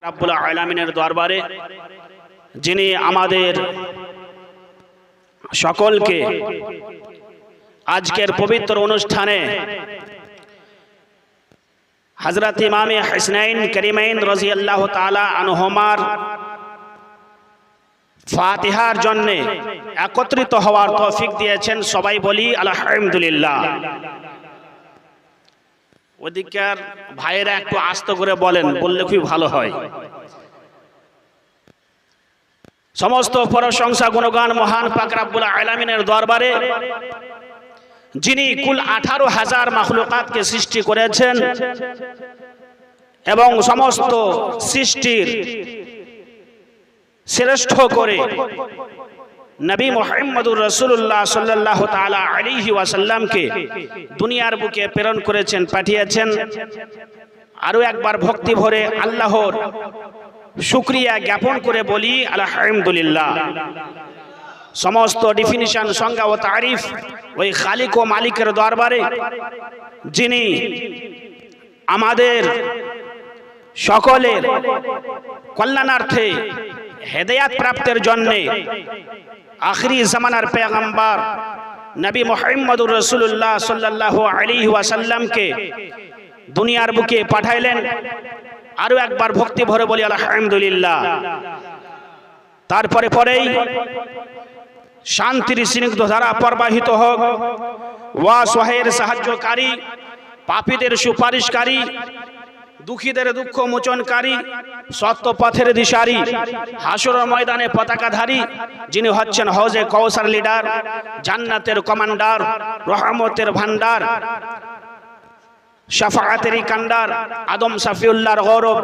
রাব্বুল আলামিনের দরবারে যিনি আমাদের সকলকে আজকের পবিত্র অনুষ্ঠানে হযরত ইমামে হাসনাইন করিমাইন রাদিয়াল্লাহু তাআলা আনহুমার ফাতিহার জন্য একত্রিত হওয়ার তৌফিক দিয়েছেন। সবাই বলি আলহামদুলিল্লাহ। ওদিকের ভাইয়েরা একটু আস্তে করে বলেন, বললে খুব ভালো হয়। সমস্ত প্রশংসা গুণগান মহান পাক রব্বুল আলামিনের দরবারে, যিনি কুল 18,000 মাখলুকাতকে সৃষ্টি করেছেন এবং সমস্ত সৃষ্টির শ্রেষ্ঠ করে নবী মুহাম্মদুর রাসূলুল্লাহ সাল্লাল্লাহু তাআলা আলাইহি ওয়াসাল্লামকে দুনিয়ার বুকে প্রেরণ করেছেন, পাঠিয়েছেন। আরো একবার ভক্তি ভরে আল্লাহর শুকরিয়া জ্ঞাপন করে বলি আলহামদুলিল্লাহ। সমস্ত ডেফিনিশন, সংজ্ঞা ও তারিফ ওই খালিক ও মালিকের দরবারে, যিনি আমাদের সকলের কল্যাণার্থে হেদায়াত প্রাপ্তের জন্য আখিরি জামানার পেগম্বর নবী মুহাম্মদুর রাসূলুল্লাহ সাল্লাল্লাহু আলাইহি ওয়াসাল্লামকে দুনিয়ার বুকে পাঠাইলেন। আরো একবার ভক্তি ভরে বলি আলহামদুলিল্লাহ। তারপরে পরেই শান্তির স্নিগ্ধ ধারা প্রবাহিত হোক, ওয়াসহায়ের সাহায্যকারী, পাপীদের সুপারিশকারী, দুঃখীদের দুঃখ মোচনকারী, সত্য পথের দিশারি, হাসরের ময়দানে পতাকাধারী, যিনি হচ্ছেন হৌজে কৌসার লিডার, জান্নাতের কমান্ডার, রহমতের ভান্ডার, শাফাআতের কান্ডার, আদম সাফিউল্লাহর গৌরব,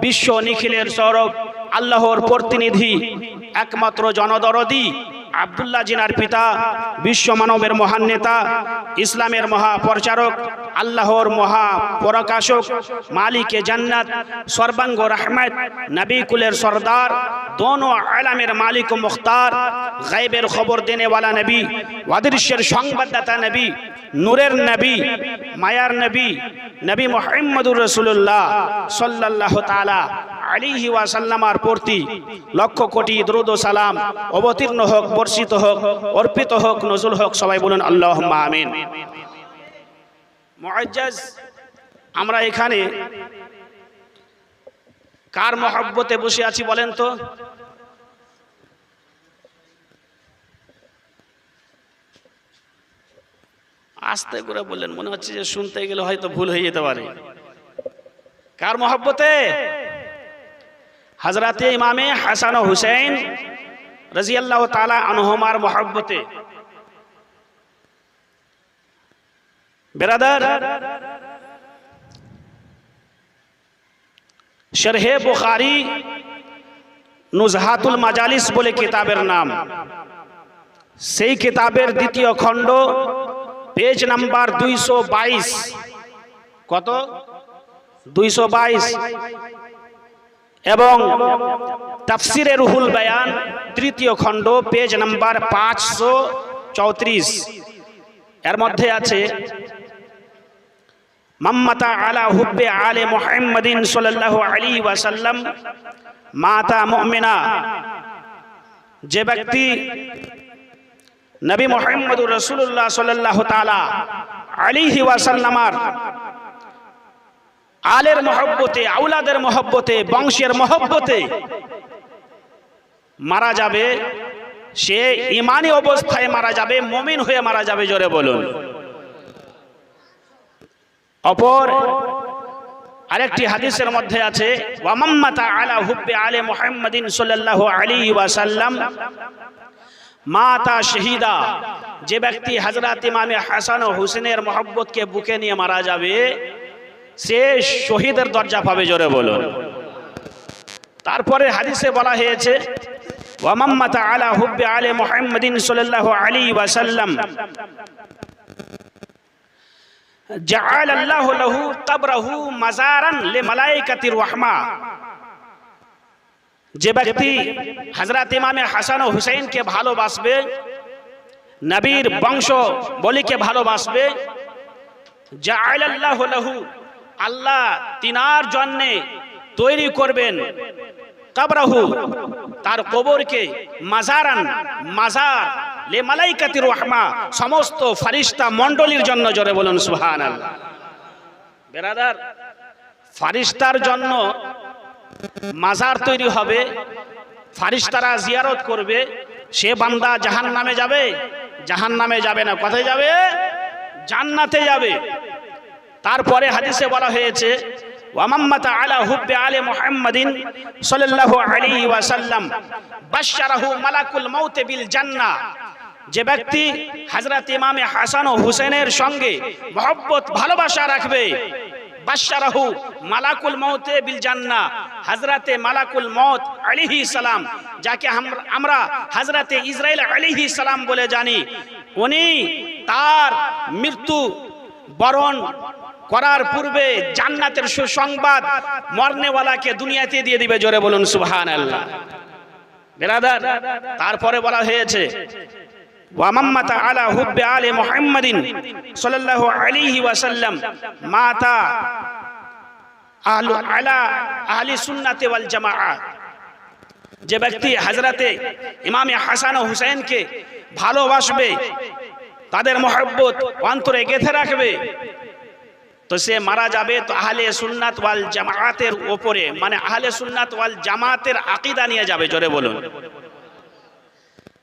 বিশ্ব নিখিলের সৌরভ, আল্লাহর প্রতিনিধি, একমাত্র জনদরদি, আব্দুল্লাহ জিনার পিতা, বিশ্ব মানবের মহান নেতা, ইসলামের মহাপ্রচারক, আল্লাহর মহা প্রকাশক, মালিকে জান্নাত, সর্বাঙ্গ রহমত, নবী কুলের সরদার, দোনো আলামের মালিক ও মুখতার, গায়বের খবর দেনে ওয়ালা নবী, অদৃশ্যের সংবাদদাতা নবী, নূরের নবী, মায়ার নবী, নবী মুহাম্মদুর রাসূলুল্লাহ সাল্লাল্লাহু তাআলা আলাইহি ওয়াসাল্লামার প্রতি লক্ষ কোটি দরুদ ও সালাম অবতীর্ণ হোক, বর্ষিত হোক, অর্পিত হোক, নজুল হোক। সবাই বলুন আল্লাহুম্মা আমিন। মুআজ্জাজ, আমরা এখানে কার মহব্বতে বসে আছি বলেন তো? আস্তে করে বললেন, মনে হচ্ছে যে শুনতে গেলে হয়তো ভুল হয়ে যেতে পারে। কার মহব্বতে? হযরতে ইমামে হাসান ও হুসাইন রাদিয়াল্লাহু তাআলা আনহুমার মহব্বতে। বেরাদার, শরহে বুখারী নুজহাতুল মাজালিস বলে কিতাবের নাম। সেই কিতাবের দ্বিতীয় খণ্ড, পেজ নাম্বার 222। কত? 222। এবং তাফসিরে রুহুল বায়ান তৃতীয় খণ্ড, পেজ নাম্বার 534। এর মধ্যে আছে মাম্মাতা আলা হুব্বে আলে মুহাম্মাদিন সাল্লাল্লাহু আলাইহি ওয়াসাল্লাম মাতা মুমিনা। যে ব্যক্তি নবী মুহাম্মদুর রাসূলুল্লাহ সাল্লাল্লাহু তাআলা আলাইহি ওয়াসাল্লামার আলের মহব্বতে, আওলাদের মহব্বতে, বংশের মহব্বতে মারা যাবে, সে ঈমানী অবস্থায় মারা যাবে, মুমিন হয়ে মারা যাবে। জোরে বলুন। অপর আরেকটি হাদিসের মধ্যে আছে ওয়ামাম্মাতা আলা হুব্বে আলে মুহাম্মাদিন সাল্লাল্লাহু আলাইহি ওয়াসাল্লাম মাতা শহীদা। যে ব্যক্তি হযরত ইমামে হাসান ও হুসেনের মহব্বতকে বুকে নিয়ে মারা যাবে, সে শহীদের দরজা পাবে। জোরে বলুন। তারপরে হাদিসে বলা হয়েছে ওয়ামাম্মাতা আলা হুব্বে আলে মুহাম্মাদিন সাল্লাল্লাহু আলাইহি ওয়াসাল্লাম জাআল আল্লাহু লাহু কবরহু মাজারান লিমালাইকাতির রাহমা। যে ব্যক্তি হযরত ইমামে হাসান ও হুসাইনকে ভালোবাসবে, নবীর বংশ বলিকে ভালোবাসবে, জাআল আল্লাহু লাহু, আল্লাহ তিনার জন্যে তৈরি করবেন কবরহু, তার কবরকে, মাজারান, মাজার লে মালাইকাতির রহমা, সমস্ত ফারিস্তা মণ্ডলীর জন্য। জোরে বলুন সুবহানাল্লাহ। বেরাদার, ফারিস্তার জন্য মাজার তৈরি হবে, ফারিস্তারা জিয়ারত করবে। সে বান্দা জাহান্নামে যাবে? জাহান্নামে যাবে না। কোথায় যাবে? জান্নাতে যাবে। তারপরে হাদিসে বলা হয়েছে ওয়ামাম্মাতা আলা হুব্বে আলে মুহাম্মাদিন সাল্লাল্লাহু আলাইহি ওয়াসাল্লাম বাশশারাহু মালাকুল মাউত বিল জান্নাহ। যে ব্যক্তি হযরত ইমামে হাসান ও হুসেনের সঙ্গে মহব্বত ভালোবাসা রাখবে, বাশশারাহু মালাকুল মাউত বিল জান্নাহ, হযরতে মালাকুল মাউত আলাইহিস সালাম, যাকে আমরা হযরতে ইসরাইল আলাইহিস সালাম বলে জানি, উনি তার মৃত্যু বরণ করার পূর্বে জান্নাতের সুসংবাদ মরনেওয়ালাকে দুনিয়াতে দিয়ে দিবে। জোরে বলুন সুবহানাল্লাহ। বেরাদার, তারপরে বলা হয়েছে ওয়ামাম্মাতা আলা হুব্বে আলে মুহাম্মাদিন সাল্লাল্লাহু আলাইহি ওয়াসাল্লাম মাতা আলা আহলি সুন্নাতি ওয়াল জামাআহ। যে ব্যক্তি হযরতে ইমামে হাসান ও হুসাইনকে ভালোবাসবে, তাদের মহব্বত অন্তরে গেঁথে রাখবে, তো সে মারা যাবে তো আহলে সুন্নাত ওয়াল জামাআতের উপরে, মানে আহলে সুন্নাত ওয়াল জামাতের আকীদা নিয়ে যাবে। জোরে বলুন।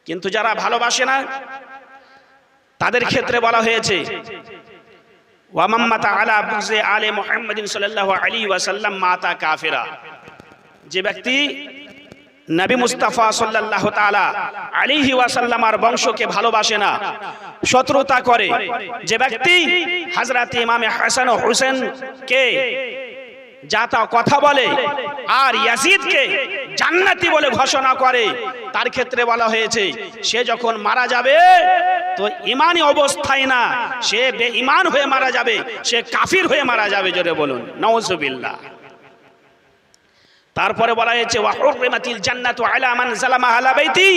কিন্তু যারা ভালোবাসে না, তাদের ক্ষেত্রে বলা হয়েছে ওয়ামাম্মাতা আলা বুগযে আলে মুহাম্মাদিন সাল্লাল্লাহু আলাইহি ওয়াসাল্লাম মাতা কাফিরা। যে ব্যক্তি নবী মুস্তাফা সাল্লাল্লাহু তাআলা আলাইহি ওয়াসাল্লামার বংশকে ভালোবাসে না, শত্রুতা করে, যে ব্যক্তি হযরত ইমামে হাসান ও হুসেনকে যাতা কথা বলে আর ইয়াজিদকে জান্নাতি বলে ঘোষণা করে, তার ক্ষেত্রে বলা হয়েছে সে যখন মারা যাবে তো ইমানি অবস্থায় না, সে বেঈমান হয়ে মারা যাবে, সে কাফির হয়ে মারা যাবে। জোরে বলুন নাউযুবিল্লাহ। তারপরে বলা হয়েছে ওয়া হুররিমাতিল জান্নাতু আলা মান যালামা আলা বাইতি।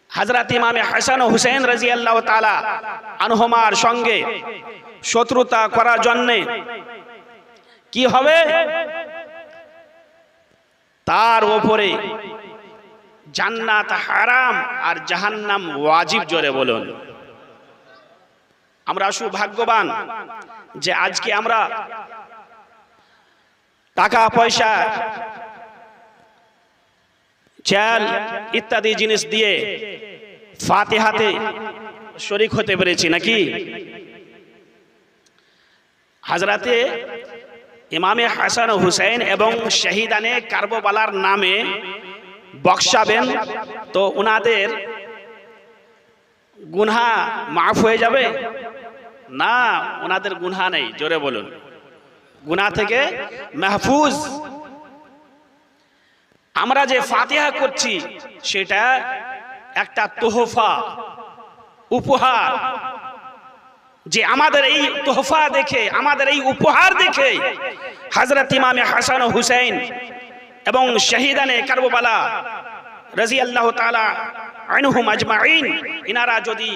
হযরত ইমামে হাসান ও হুসাইন রাদিয়াল্লাহু তাআলা আনহুমার সঙ্গে শত্রুতা করার জন্য কি হবে? তার উপরে জান্নাত হারাম আর জাহান্নাম ওয়াজিব। জোরে বলুন। আমরা সৌভাগ্যবান যে আজকে আমরা টাকা পয়সা, চাল ইত্যাদি জিনিস দিয়ে ফাতিহাতে শরীক হতে পেরেছি নাকি? হযরতে ইমামে হাসান ও হুসাইন এবং শহীদানে কারবালার নামে বক্সাবেন তো উনাদের গুনাহ মাফ হয়ে যাবে না? উনাদের গুনাহ নেই। জোরে বলুন। গুনাহ থেকে মাহফুজ। আমরা যে ফাতিহা করছি সেটা একটা তোহফা, উপহার, যে আমাদের এই তোহফা দেখে, আমাদের এই উপহার দেখে হযরত ইমামে হাসান ও হুসাইন এবং শহীদানে কারবালা রাদিয়াল্লাহু তাআলা আনহুম আজমাইন, ইনারা যদি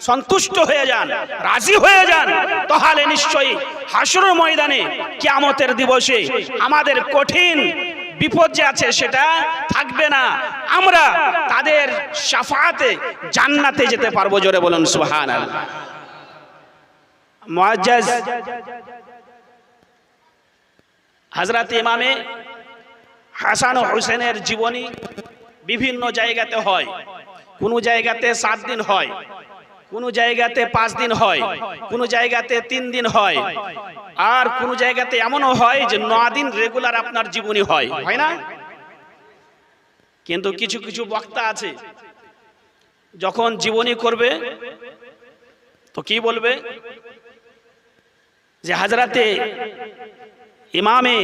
সন্তুষ্ট হয়ে যান, রাজি হয়ে যান, তাহলে নিশ্চয়ই হাসরের ময়দানে কিয়ামতের দিবসে আমাদের কঠিন বিপদ যে আছে সেটা থাকবে না। আমরা তাদের শাফাআতে জান্নাতে যেতে পারবো। জোরে বলুন সুবহানাল্লাহ। মুআজ্জাজ হযরত ইমামে হাসান ও হুসেনের জীবনী বিভিন্ন জায়গাতে হয়। কোন জায়গাতে 7 দিন হয়, কোন জায়গাতে 5 দিন হয়, কোন জায়গাতে 3 দিন হয়, আর কোন জায়গাতে এমনও হয় যে 9 দিন রেগুলার আপনার জীবনী হয়, হয় না? কিন্তু কিছু কিছু বক্তা আছে যখন জীবনী করবে তো কি বলবে যে হযরতে ইমামে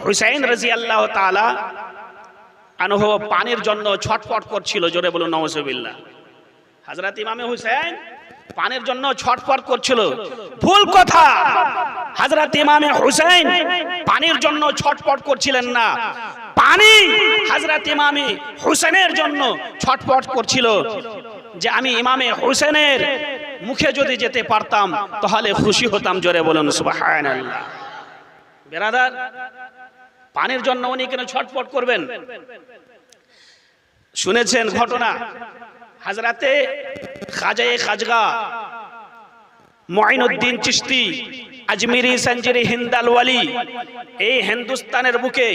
হুসাইন রাদিয়াল্লাহু তাআলা আনহু পানির জন্য ছটফট করছিল। জোরে বলুন নাউযুবিল্লাহ। হযরত ইমামে হুসাইন পানির জন্য ছটফট করছিল। ভুল কথা। হযরত ইমামে হুসাইন পানির জন্য ছটফট করছিলেন না, পানি হযরত ইমামে হুসাইনের জন্য ছটফট করছিল যে আমি ইমামে হুসাইনের মুখে যদি যেতে পারতাম তাহলে খুশি হতাম। জোরে বলুন সুবহানাল্লাহ। বেরাদার, পানির জন্য উনি কেন ছটফট করবেন? শুনেছেন ঘটনা, হযরতে খাজায়ে খাজগা মুঈনুদ্দিন চিশতি আজমিরি সঞ্জরি হিন্দাল ওয়ালি এই হিন্দুস্তানের বুকে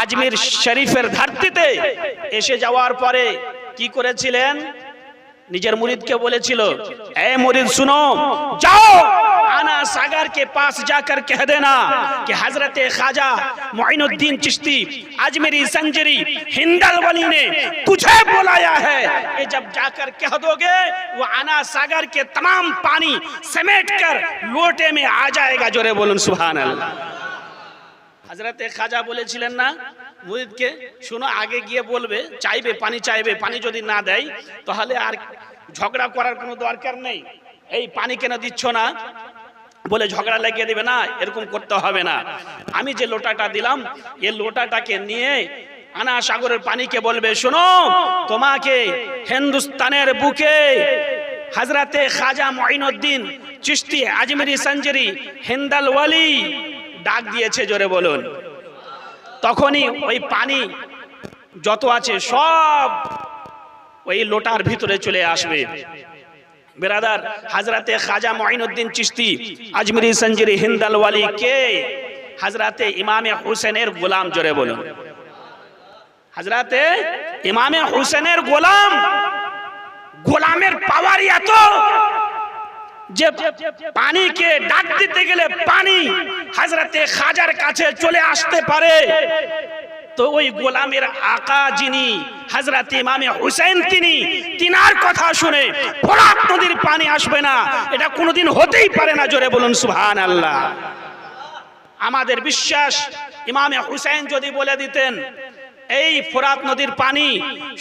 আজমির শরীফের ধরতিতে এসে যাওয়ার পরে কি করেছিলেন? নিজের মুরিদকে বলেছিল, এ মুরিদ सुनो, जाओ आना सागर के पास जाकर कह देना कि हजरत ख्वाजा मुईनुद्दीन चिश्ती अजमेरी संजरी हिंदल वली ने तुझे बुलाया है। ये जब जाकर कह दोगे वो आना सागर के तमाम पानी समेट कर लोटे में आ जाएगा। जोरे बोलूं सुभान अल्लाह। हजरत ख्वाजा বলেছিলেন না মুরিদকে, শুনো, আগে গিয়ে বলবে, চাইবে পানি, চাইবে পানি, যদি না দেয় তাহলে আর ঝগড়া করার কোনো দরকার নেই। এই পানি কেন দিচ্ছ না বলে ঝগড়া লাগিয়ে দেবে না, এরকম করতে হবে না। আমি যে লোটাটা দিলাম এই লোটাটাকে নিয়ে আনা সাগরের পানিকে বলবে, শোনো, তোমাকে হিন্দুস্তানের বুকে হযরতে খাজা মুঈনুদ্দিন চিশতি আজমেরি সঞ্জরি হিন্দাল ওয়ালি ডাক দিয়েছে। জোরে বলুন। তখনই ওই পানি যত আছে সব ওই লোটার ভিতরে চলে আসবে। বেরাদার, হযরতে খাজা মুঈনুদ্দিন চিশতি আজমেরি সঞ্জরি হিন্দাল ওয়ালি কে? হযরতে ইমামে হুসেনের গোলাম। জোরে বলুন। হযরতে ইমামে হুসেনের গোলাম। গোলামের পাওয়ার এত যে পানিকে ডাক দিতে গেলে পানি হযরতে খাজার কাছে চলে আসতে পারে। তো ওই গোলামের আকা যিনি হযরত ইমামে হুসেন, তিনার কথা শুনে ফোরাত নদীর পানি আসবে না, এটা কোনোদিন হতেই পারে না। জোরে বলুন সুবহানাল্লাহ। আমাদের বিশ্বাস, ইমামে হুসেন যদি বলে দিতেন, এই ফোরাত নদীর পানি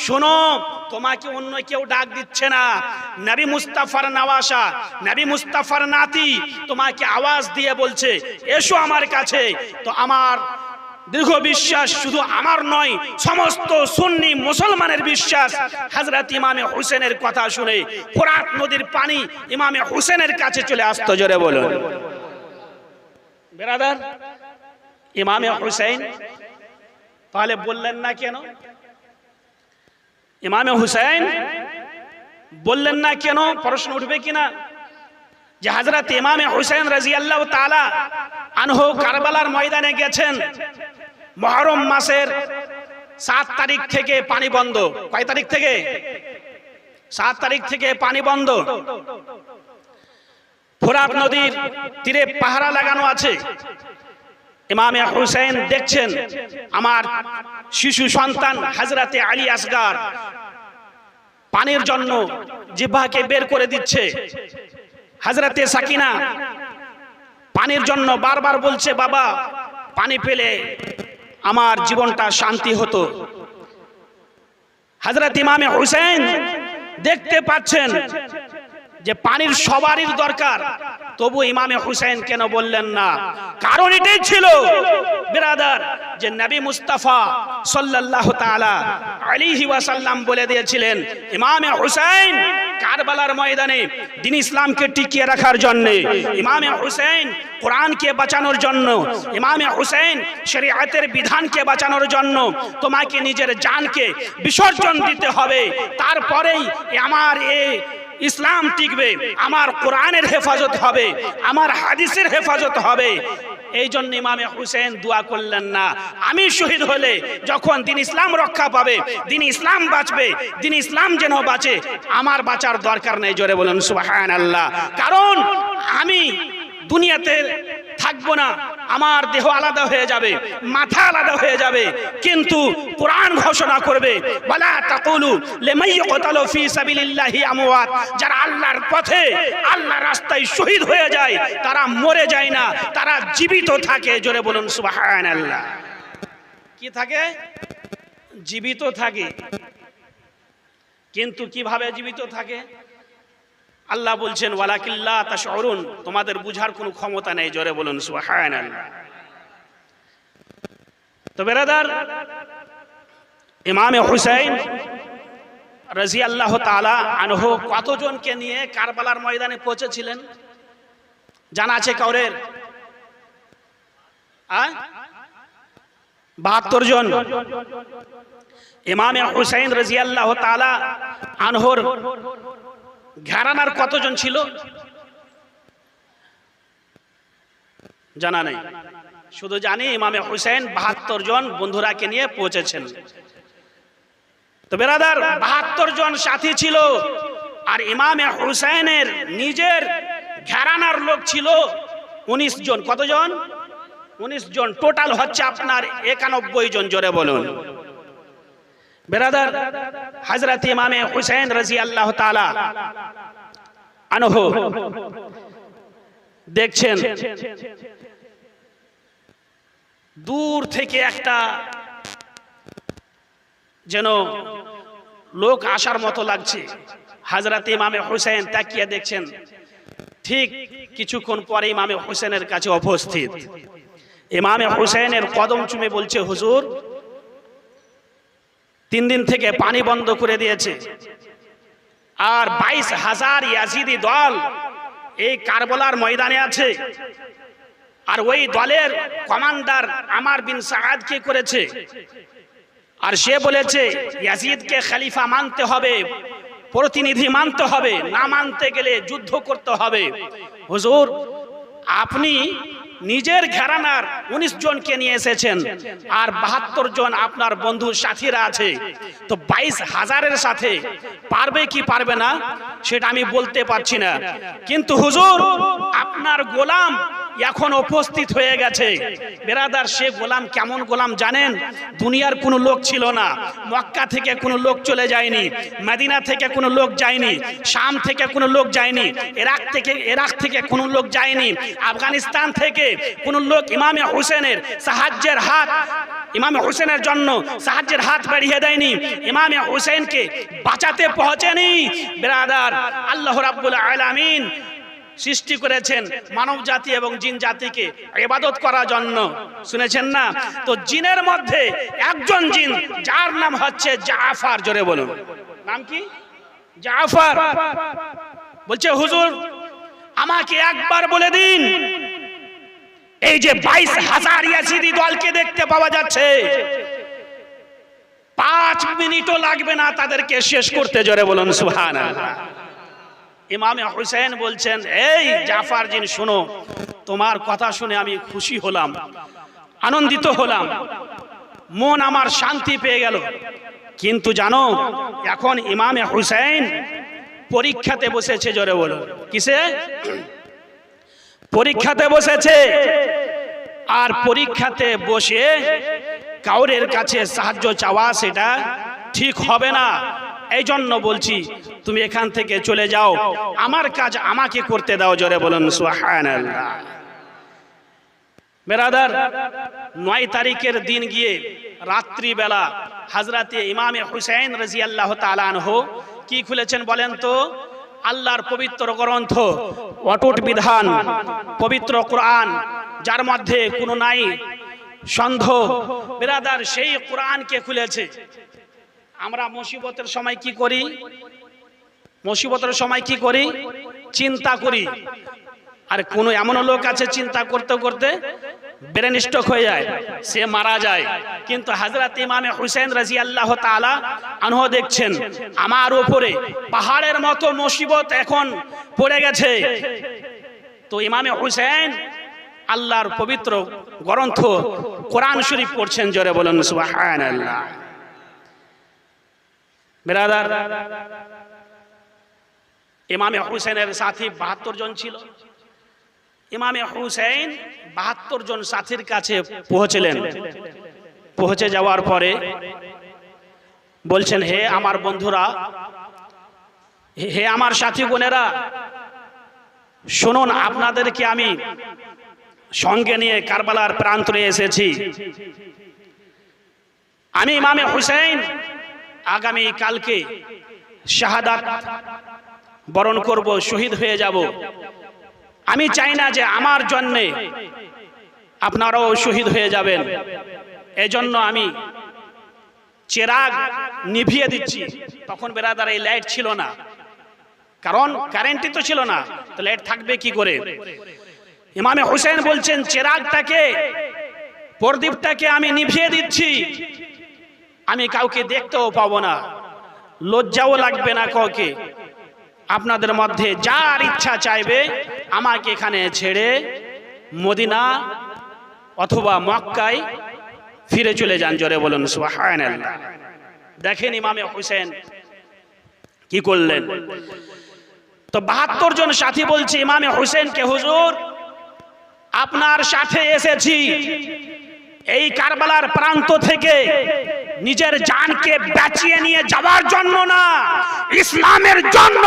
শোনো, তোমাকে অন্য কেউ ডাক দিচ্ছে না, নবী মুস্তাফার নওয়াসা, নবী মুস্তাফার নাতি তোমাকে আওয়াজ দিয়ে বলছে এসো আমার কাছে, তো আমার দীর্ঘ বিশ্বাস, শুধু আমার নয়, সমস্ত সুন্নি মুসলমানের বিশ্বাস, হযরত ইমামে হুসেনের কথা শুনে ফোরাত নদীর পানি ইমামে হুসেনের কাছে চলে আসতো। জোরে বলুন। বেরাদার, ইমামে হুসেন তাহলে বললেন না কেন? ইমামে হুসেন বললেন না কেন? প্রশ্ন উঠবে কিনা যে হযরত ইমামে হুসেন রাদিয়াল্লাহু তাআলা আনহু কারবালার ময়দানে গেছেন মুহররম মাসের 7 তারিখ থেকে পানি বন্ধ। কয় তারিখ থেকে? 7 তারিখ থেকে পানি বন্ধ। ফোরাত নদীর তীরে পাহারা লাগানো আছে। ইমামে হুসেন দেখছেন আমার শিশু সন্তান হযরতে আলী আসগার পানির জন্য জিহ্বাকে বের করে দিচ্ছে। হযরতে সাকিনা পানির জন্য বারবার বলছে, বাবা পানি পেলে আমার জীবনটা শান্তি হতো। হযরত ইমামে হুসেন দেখতে পাচ্ছেন যে পানির সবারই দরকার, তবু ইমামে হুসেন কেন বললেন না? কারণ এটাই ছিল বিরাদার যে নবী মুস্তাফা সাল্লাল্লাহু তাআলা আলাইহি ওয়াসাল্লাম বলে দিয়েছিলেন, ইমামে হুসেন কারবালার ময়দানে দ্বীন ইসলামকে টিকিয়ে রাখার জন্য, ইমামে হুসেন কোরআনকে বাঁচানোর জন্য, ইমামে হুসেন শরীয়তের বিধানকে বাঁচানোর জন্য তোমাকে নিজের জানকে বিসর্জন দিতে হবে, তারপরেই আমার এই ইসলাম টিকবে, আমার কোরআনের হেফাজত হবে, আমার হাদিসের হেফাজত হবে। এই জন্য ইমামে হুসেন দোয়া করলেন না, আমি শহীদ হলে যখন দ্বীন ইসলাম রক্ষা পাবে, দ্বীন ইসলাম বাঁচবে, দ্বীন ইসলাম যেন বাঁচে, আমার বাঁচার দরকার নেই। জোরে বলুন সুবহানাল্লাহ। কারণ আমি দুনিয়াতে থাকবো না, আমার দেহ আলাদা হয়ে যাবে, মাথা আলাদা হয়ে যাবে, কিন্তু কোরআন ঘোষণা করবে ওয়ালা তাকুলু লিমান ইয়াকতালু ফি সাবিলিল্লাহি আমওয়াত, যারা আল্লাহর পথে আল্লাহর রাস্তায় শহীদ হয়ে যায় তারা মরে যায় না, তারা জীবিত থাকে। জোরে বলুন সুবহানাল্লাহ। কি থাকে? জীবিত থাকে। কিন্তু কিভাবে জীবিত থাকে? আল্লাহ বলছেন ওয়ালাকিল্লা তাশউরুন, তোমাদের বুঝার কোনো ক্ষমতা নেই। জোরে বলুন সুবহানাল্লাহ। তো বেরাদার, ইমামে হুসাইন রাদিয়াল্লাহু তাআলা আনহু কতজনকে নিয়ে কারবালার ময়দানে পৌঁছেছিলেন জানা আছে কাউরের? 72 জন। ইমামে হুসাইন রাদিয়াল্লাহু তাআলা আনহুর ঘরানার কতজন ছিল জানা নেই, শুধু জানি ইমামে হুসাইন 72 জন বন্ধুরাকে নিয়ে পৌঁছেছেন। তো বেরাদার 72 জন সাথী ছিল, আর ইমামে হুসাইনের নিজের ঘরানার লোক ছিল 19 জন। কতজন? 19 জন। টোটাল হচ্ছে আপনার 91 জন। জোরে বলুন বেরাদার। হযরত ইমামে হুসাইন রাদিয়াল্লাহু তাআলা আনহু দেখছেন দূর থেকে একটা যেন লোক আসার মতো লাগছে। হযরত ইমামে হুসাইন তাকিয়ে দেখছেন, ঠিক কিছুক্ষণ পরে ইমামে হুসাইনের কাছে উপস্থিত। ইমামে হুসাইনের কদম চুমে বলছে, হুজুর 3 দিন থেকে পানি বন্ধ করে দিয়েছে, আর 22,000 ইয়াজিদি দল এই কারবালার ময়দানে আছে, আর ওই দলের কমান্ডার আমার বিন সাআদ কে করেছে, আর সে বলেছে ইয়াজিদকে খলিফা মানতে হবে, প্রতিনিধি মানতে হবে, না মানতে গেলে যুদ্ধ করতে হবে। হুজুর আপনি নিজের ঘরানার 19 জনকে নিয়ে এসেছেন, আর 72 জন আপনার বন্ধু সাথীরা আছে, তো 22,000-এর সাথে পারবে কি পারবে না সেটা আমি বলতে পারছি না, কিন্তু হুজুর আপনার গোলাম এখন উপস্থিত হয়ে গেছে। বেরাদার সে গোলাম কেমন গোলাম জানেন? দুনিয়ার কোনো লোক ছিল না, মক্কা থেকে কোনো লোক চলে যায়নি, মদিনা থেকে কোনো লোক যায়নি, শাম থেকে কোনো লোক যায়নি, ইরাক থেকে কোনো লোক যায়নি, আফগানিস্তান থেকে কোনো লোক ইমামে হুসেনের সাহায্যের হাত, ইমামে হুসেনের জন্য সাহায্যের হাত বাড়িয়ে দেয়নি, ইমামে হুসেনকে বাঁচাতে পৌঁছেনি। বেরাদার আল্লাহ রাব্বুল আলামিন সৃষ্টি করেছেন মানব জাতি এবং জিন জাতিকে ইবাদত করার জন্য, শুনেছেন না? তো জিনের মধ্যে একজন জিন যার নাম হচ্ছে জাফর। জোরে বলুন নাম কি? জাফর। বলছে হুজুর আমাকে একবার বলে দিন, এই যে 22,000 ইয়াজিদি দলকে দেখতে পাওয়া যাচ্ছে, 5 মিনিটও লাগবে না তাদেরকে শেষ করতে। জোরে বলুন সুবহানাল্লাহ। ইমামে হুসাইন বলছেন, এই জাফর জিন শোনো, তোমার কথা শুনে আমি খুশি হলাম, আনন্দিত হলাম, মন আমার শান্তি পেয়ে গেল, কিন্তু জানো এখন ইমামে হুসাইন পরীক্ষাতে বসেছে। জোরে বলো কিসে? পরীক্ষাতে বসেছে, আর পরীক্ষাতে বসে কাউরের কাছে সাহায্য চাওয়া সেটা ঠিক হবে না। এই জন্য বলছি তুমি এখান থেকে চলে যাও, আমার কাজ আমাকে করতে দাও। জোরে বলুন সুবহানাল্লাহ। বেরাদার 9 তারিখের দিন গিয়ে রাত্রিবেলা হযরতে ইমামে হুসাইন রাদিয়াল্লাহু তাআলা আনহু কি খুলেছেন বলেন তো? আল্লাহর পবিত্র গ্রন্থ, অটুট বিধান, পবিত্র কোরআন, যার মধ্যে কোনো নাই সন্দেহ। বেরাদার সেই কোরআনকে খুলেছে। আমরা মুসিবতের সময় কি করি? মুসিবতের সময় কি করি? চিন্তা করি। আর কোন এমন লোক আছে চিন্তা করতে করতে ব্রেন স্ট্রোক হয়ে যায়, সে মারা যায়। কিন্তু হযরত ইমামে হুসাইন রাদিয়াল্লাহু তাআলা আনহু দেখছেন আমার উপরে পাহাড়ের মতো মুসিবত এখন পড়ে গেছে, তো ইমামে হুসাইন আল্লাহর পবিত্র গ্রন্থ কোরআন শরীফ পড়ছেন। জোরে বলুন সুবহানাল্লাহ। বেরাদার ইমামে হুসাইনের সাথী 72 জন ছিল। ইমামে হুসাইন 72 জন সাথীর কাছে পৌঁছলেন। পৌঁছে যাওয়ার পরে বলছেন, হে আমার বন্ধুরা, হে আমার সাথী বোনেরা, শুনুন আপনাদেরকে আমি সঙ্গে নিয়ে কারবালার প্রান্তরে এসেছি। আমি ইমামে হুসাইন আগামী কালকে শাহাদাত বরণ করব, শহীদ হয়ে যাব। আমি চাই না যে আমার জন্যে আপনারাও শহীদ হয়ে যাবেন, এজন্য আমি চেরাগ নিভিয়ে দিচ্ছি। তখন বেরাদার এই লাইট ছিল না, কারণ কারেন্টই তো ছিল না, তো লাইট থাকবে কি করে? ইমামে হুসাইন বলছেন চেরাগটাকে প্রদীপটাকে আমি নিভিয়ে দিচ্ছি, আমি কাউকে দেখতেও পাবো না, লজ্জাও লাগবে না কাউকে। আপনাদের মধ্যে যার ইচ্ছা চাইবে আমাকে এখানে ছেড়ে মদিনা অথবা মক্কায় ফিরে চলে যান। জোরে বলুন সুবহানাল্লাহ। দেখেন ইমামে হোসেন কি করলেন। তো 72 জন সাথী বলছে ইমামে হোসেনকে, হুজুর আপনার সাথে এসেছি এই কারবালার প্রান্ত থেকে নিজের জানকে বাঁচিয়ে নিয়ে যাওয়ার জন্য না, ইসলামের জন্য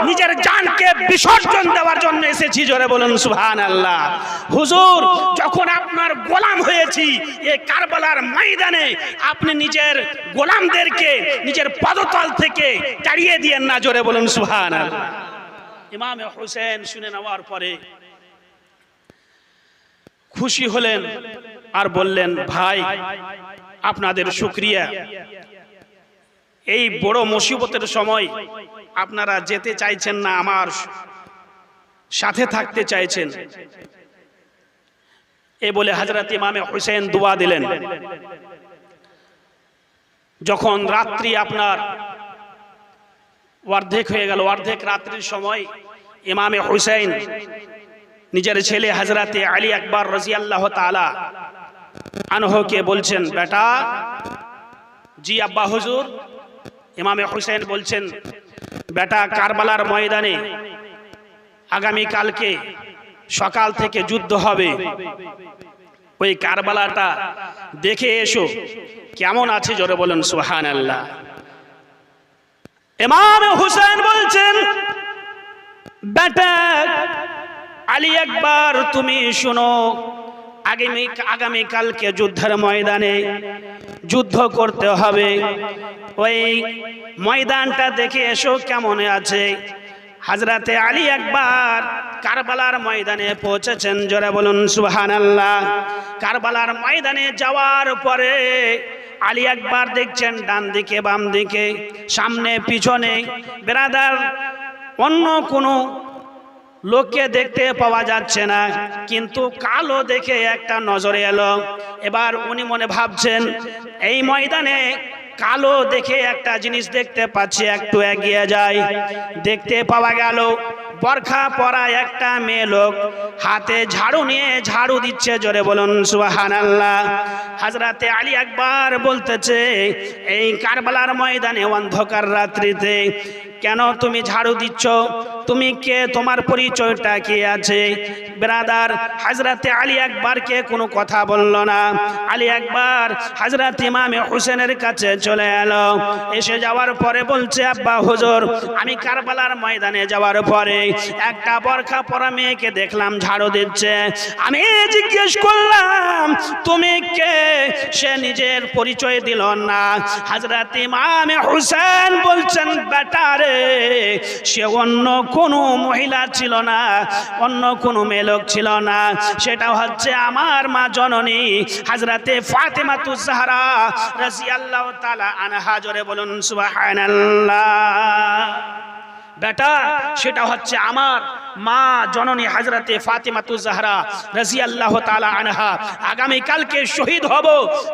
নিজের জানকে বিসর্জন দেওয়ার জন্য এসেছি। জোরে বলুন সুবহানাল্লাহ। হুজুর যখন আপনার গোলাম হয়েছি এই কারবালার ময়দানে, আপনি নিজের গোলামদেরকে নিজের পদতল থেকে তাড়িয়ে দিয়েন না। জোরে বলুন সুবহানাল্লাহ। ইমাম হোসেন শুনে নেওয়ার পরে খুশি হলেন আর বললেন, ভাই আপনাদের শুকরিয়া, এই বড় মুসিবতের সময় আপনারা যেতে চাইছেন না, আমার সাথে থাকতে চাইছেন। এই বলে হযরত ইমামে হোসেন দোয়া দিলেন। যখন রাত্রি আপনার অর্ধেক হয়ে গেল, অর্ধেক রাত্রির সময় ইমামে হোসেন নিজের ছেলে হযরতে আলী আকবর রাদিয়াল্লাহু তাআলা আনহুকে বলছেন, বেটা। জি আব্বা হুজুর। ইমামে হোসেন বলছেন, বেটা কারবালার ময়দানে আগামী কালকে সকাল থেকে যুদ্ধ হবে, ওই কারবালাটা দেখে এসো কেমন আছে। জোরে বলুন সুবহানাল্লাহ। ইমামে হোসেন বলছেন, বেটা আলী আকবর তুমি শুনো, আগামী কালকে যুদ্ধের ময়দানে যুদ্ধ করতে হবে, ওই ময়দানটা দেখে এসো কেমন আছে। হযরতে আলী আকবর কারবালার ময়দানে পৌঁছেছেন। জোরে বলুন সুবহানাল্লাহ। কারবালার ময়দানে যাওয়ার পরে আলী আকবর দেখছেন ডান দিকে বাম দিকে সামনে পিছনে বেরাদার অন্য কোনো লোককে দেখতে পাওয়া যাচ্ছে না, কিন্তু কালো দেখে একটা নজরে এলো। এবার উনি মনে ভাবছেন, এই ময়দানে কালো দেখে একটা জিনিস দেখতে পাচ্ছি, একটু এগিয়ে যায়। দেখতে পাওয়া গেল বরখা পরা একটা মেয়ে লোক হাতে ঝাড়ু নিয়ে ঝাড়ু দিচ্ছে। জোরে বলুন সুবহানাল্লাহ। হযরতে আলী আকবর বলতেছে, এই কারবালার ময়দানে অন্ধকার রাত্রিতে কেন তুমি ঝাড়ু দিচ্ছ? তুমি কে? তোমার পরিচয়টা কি আছে? ব্রাদার হযরতে আলী আকবরকে কোনো কথা বলল না। আলী আকবর হযরত ইমামে হোসেনের কাছে চলে এলো। এসে যাওয়ার পরে বলছে, আব্বা হুজুর আমি কারবালার ময়দানে যাওয়ার পরে একটা বরখা পরা মেয়েকে দেখলাম ঝাড়ু দিচ্ছে। আমি জিজ্ঞেস করলাম তুমি কে? সে নিজের পরিচয় দিল না। হযরত ইমামে হোসেন বলছেন, বেটা রে সে অন্য কোনো মহিলা ছিল না, অন্য কোনো মেয়েলোক ছিল না, সেটা হচ্ছে আমার মা জননী হযরতে ফাতেমাতুজ জাহরা রাদিয়াল্লাহু তাআলা আনহা। জোরে বলুন সুবহানাল্লাহ। বেটা সেটা হচ্ছে আমার মা জননী হযরতে ফাতেমাতুজ জাহরা রাদিয়াল্লাহু তাআলা আনহা। আগামী কালকে শহীদ হব,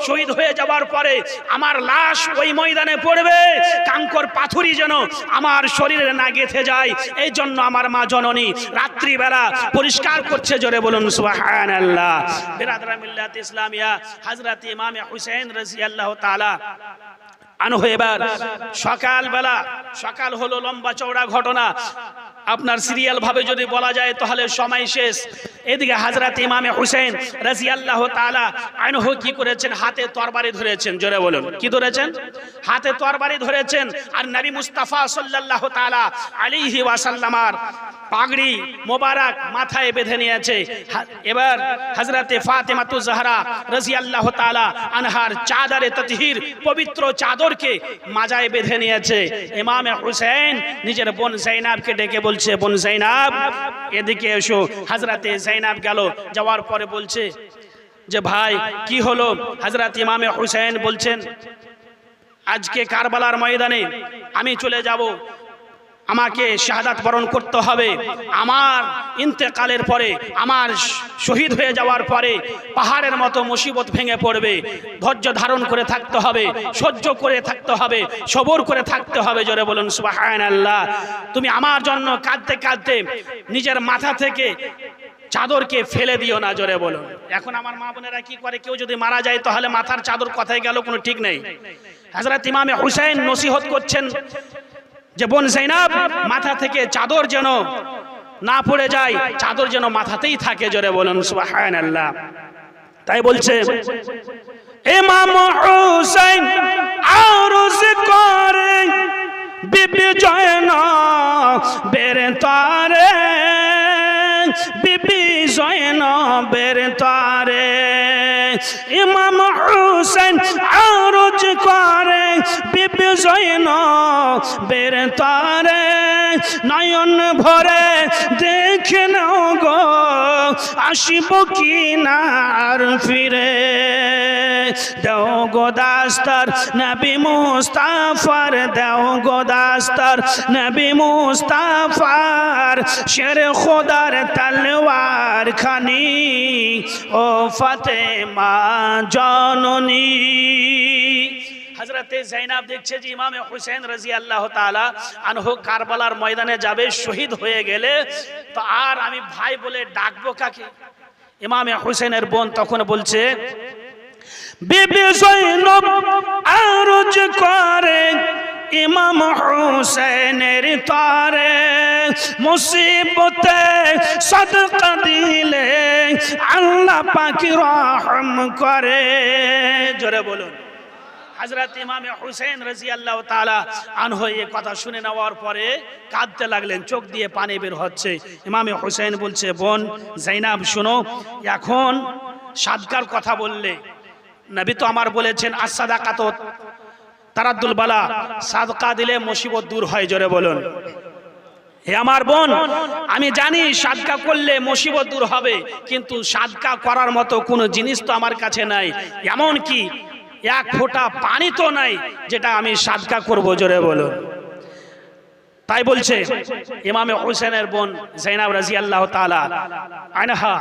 শহীদ হয়ে যাওয়ার পরে আমার লাশ ওই ময়দানে পড়বে, কাঙ্কর পাথুরি যেন আমার শরীরে না গেঁথে যায়, এই জন্য আমার মা জননী রাত্রিবেলা পরিষ্কার করছে। জোরে বলুন সুবহানাল্লাহ। বিরাদরা মিল্লাত ইসলামিয়া হযরতে ইমামে হোসেন রাদিয়াল্লাহু তাআলা আনহু এবার সকালবেলা, সকাল হলো লম্বা চওড়া ঘটনা, আপনার সিরিয়াল ভাবে যদি বলা যায় তাহলে সময় শেষ। এদিকে হযরত ইমামে হোসেন রাদিয়াল্লাহু তাআলা আনহু কি করেছেন? হাতে তরবারি ধরেছেন। জোরে বলুন কি ধরেছেন? হাতে তরবারি ধরেছেন। আর নবী মুস্তাফা সাল্লাল্লাহু তাআলা আলাইহি ওয়াসাল্লামার পাগড়ি মোবারক মাথায় বেঁধে নিয়েছে। এবার হযরতে ফাতেমাতুজ জাহরা রাদিয়াল্লাহু তাআলা আনহার চাদরে তাতহির পবিত্র চাদরকে মাজায় বেঁধে নিয়েছে। ইমামে হোসেন নিজের বোন যায়নাবকে ডেকে বলছে, বোন যায়নাব এদিকে এসো। হযরতে যায়নাব গেল, যাওয়ার পরে বলছে যে ভাই কি হলো? হযরত ইমামে হোসেন বলছেন, আজকে কারবালার ময়দানে আমি চলে যাব আমাকে শাহাদাত বরণ করতে হবে। আমার ইন্তেকালের পরে, আমার শহীদ হয়ে যাওয়ার পরে পাহাড়ের মতো মুসিবত ভেঙে পড়বে। ধৈর্য ধারণ করে থাকতে হবে, সহ্য করে থাকতে হবে, সবর করে থাকতে হবে। জোরে বলুন সুবহানাল্লাহ। তুমি আমার জন্য কাঁদতে কাঁদতে নিজের মাথা থেকে চাদরকে ফেলে দিও না। জোরে বলুন। এখন আমার মা বোনেরা কি করে, কেউ যদি মারা যায় তাহলে মাথার চাদর কোথায় গেল কোনো ঠিক নেই। হযরত ইমামে হুসাইন নসিহত করছেন যে বোন যায়নাব, মাথা থেকে চাদর যেন না পড়ে যায়, চাদর যেন মাথাতেই থাকে। জোরে বলুন সুবহানাল্লাহ। তাই বলছে ইমাম হুসাইন আরজ করে বিবি জয়নবের তরে, বিবি জয়নবের তরে। ইমাম হুসাইন আরজ করে বিবি জয়নবের তরে, নয়ন ভরে দেখে নাও গো আসিব কি না আর ফিরে। দেও গো দাস্তার নবী মুস্তাফার, দেও গো দাস্তার নবী মুস্তাফার, শের খোদার তলোয়ার খানি ও ফাতেমা জননী। হযরতে যায়নাব দেখছে যে ইমামে হুসাইন রাদিয়াল্লাহু তাআলা আনহু কারবালার ময়দানে যাবে, শহীদ হয়ে গেলে তো আর আমি ভাই বলে ডাকবো কাকে? ইমামে হুসাইনের বোন তখন বলছে বিবি যায়নব আরজ করে ইমাম হুসাইনের তরে, মুসিবতে সাদকা দিলে আল্লাহ পাক রহম করে। জোরে বলুন। হযরত ইমামে হুসাইন রাদিয়াল্লাহু তাআলা আনহু এই কথা শুনে নেওয়ার পরে কাঁদতে লাগলেন, চোখ দিয়ে পানি বের হচ্ছে। ইমামে হুসাইন বলছে বোন যায়নাব শোনো, এখন সাদকার কথা বললে, নবী তো আমার বলেছেন as-সাদাকাত তারাদ্দুল বালা, সাদকা দিলে মুসিবত দূর হয়। জোরে বলুন। হে আমার বোন, আমি জানি সাদকা করলে মুসিবত দূর হবে, কিন্তু সাদকা করার মতো কোনো জিনিস তো আমার কাছে নাই, এমন কি এক ফোঁটা পানি তো নাই যেটা আমি সাদকা করব। জোরে বলুন। তাই বলছে ইমামে হুসাইনের বোন যায়নাব রাদিয়াল্লাহু তাআলা আনহা,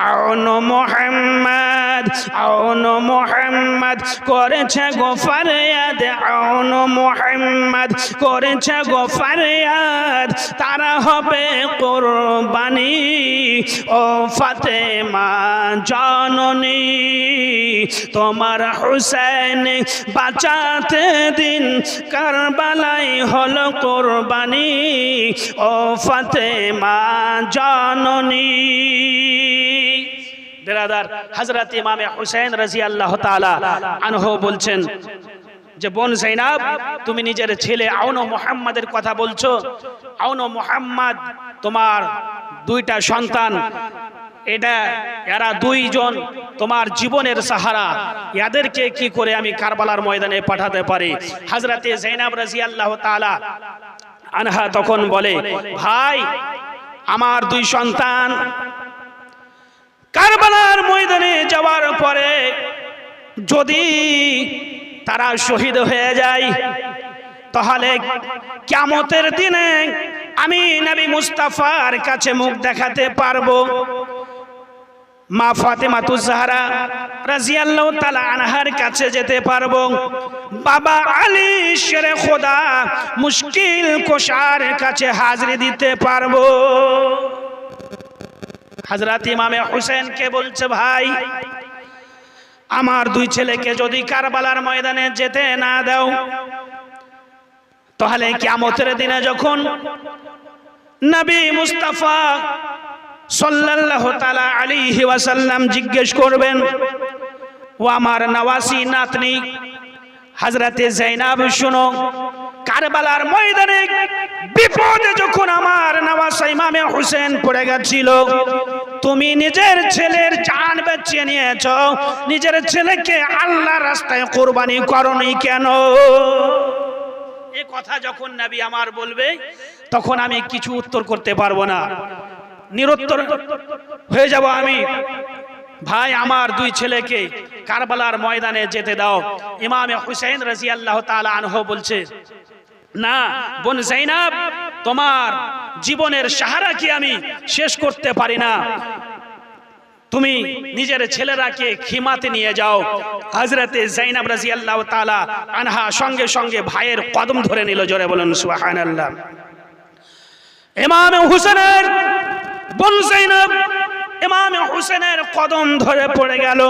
আউন মুহাম্মদ, আউন মুহাম্মদ করেছে গো ফরিয়াদ, আউন মুহাম্মদ করেছে গো ফরিয়াদ, তারা হবে কুরবানি ও ফাতেমা জননী। তোমার হুসাইন বাঁচাতে দিন কারবালায় হলো কুরবানি ও ফাতেমা জননী। বেরাদার, হযরত ইমামে হুসাইন রাদিয়াল্লাহু তাআলা আনহু বলছেন যে বোন যায়নাব, তুমি নিজের ছেলে আউন মুহাম্মাদের কথা বলছো। আউন মুহাম্মদ তোমার দুইটা সন্তান, এরা দুইজন তোমার জীবনের সাহারা, এদেরকে কি করে আমি কারবালার ময়দানে পাঠাতে পারি? হযরতে যায়নাব রাদিয়াল্লাহু তাআলা আনহা তখন বলে, ভাই আমার দুই সন্তান কারবালার ময়দানে যাওয়ার পরে যদি তারা শহীদ হয়ে যায় তাহলে কিয়ামতের দিনে আমি নবী মুস্তাফার কাছে মুখ দেখাতে পারবো। মা ফাতেমাতুজ জাহরা রাদিয়াল্লাহু তাআলা আনহার কাছে যেতে পারবো। বাবা আলী শেরে খোদা মুশকিল কুশার কাছে হাজিরি দিতে পারবো। হযরত ইমামে হুসাইনকে বলছে, ভাই আমার দুই ছেলেকে যদি কারবালার ময়দানে যেতে না দাও তাহলে কিয়ামতের দিনে যখন নবী মুস্তাফা সাল্লাল্লাহু তাআলা আলাইহি ওয়াসাল্লাম জিজ্ঞেস করবেন, ও আমার নওয়াসি নাতনি হযরতে যায়নাব শুনো, কারবালার ময়দানে বিপদে যখন আমার নওয়াসা ইমামে হুসাইন পড়ে গেছিল, তুমি নিজের ছেলের জান বাঁচিয়ে নিয়েছো, নিজের ছেলেকে আল্লাহর রাস্তায় কুরবানি করনি কেন? এই কথা যখন নবী আমার বলবে তখন আমি কিছু উত্তর করতে পারবো না, নিরুত্তর হয়ে যাব আমি। ভাই আমার দুই ছেলেকে কারবালার ময়দানে যেতে দাও। ইমামে হুসাইন রাদিয়াল্লাহু তাআলা আনহু বলছে, না বোন জাইনাব, তোমার জীবনের সাহারা কি আমি শেষ করতে পারি না, তুমি নিজের ছেলেরাকে খিমাতে নিয়ে যাও। হযরতে জাইনাব রাদিয়াল্লাহু তাআলা আনহা সঙ্গে সঙ্গে ভাইয়ের কদম ধরে নিল। জোরে বলেন সুবহানাল্লাহ। ইমাম হুসেনের বোন জাইনাব ইমাম হুসেনের কদম ধরে পড়ে গেল।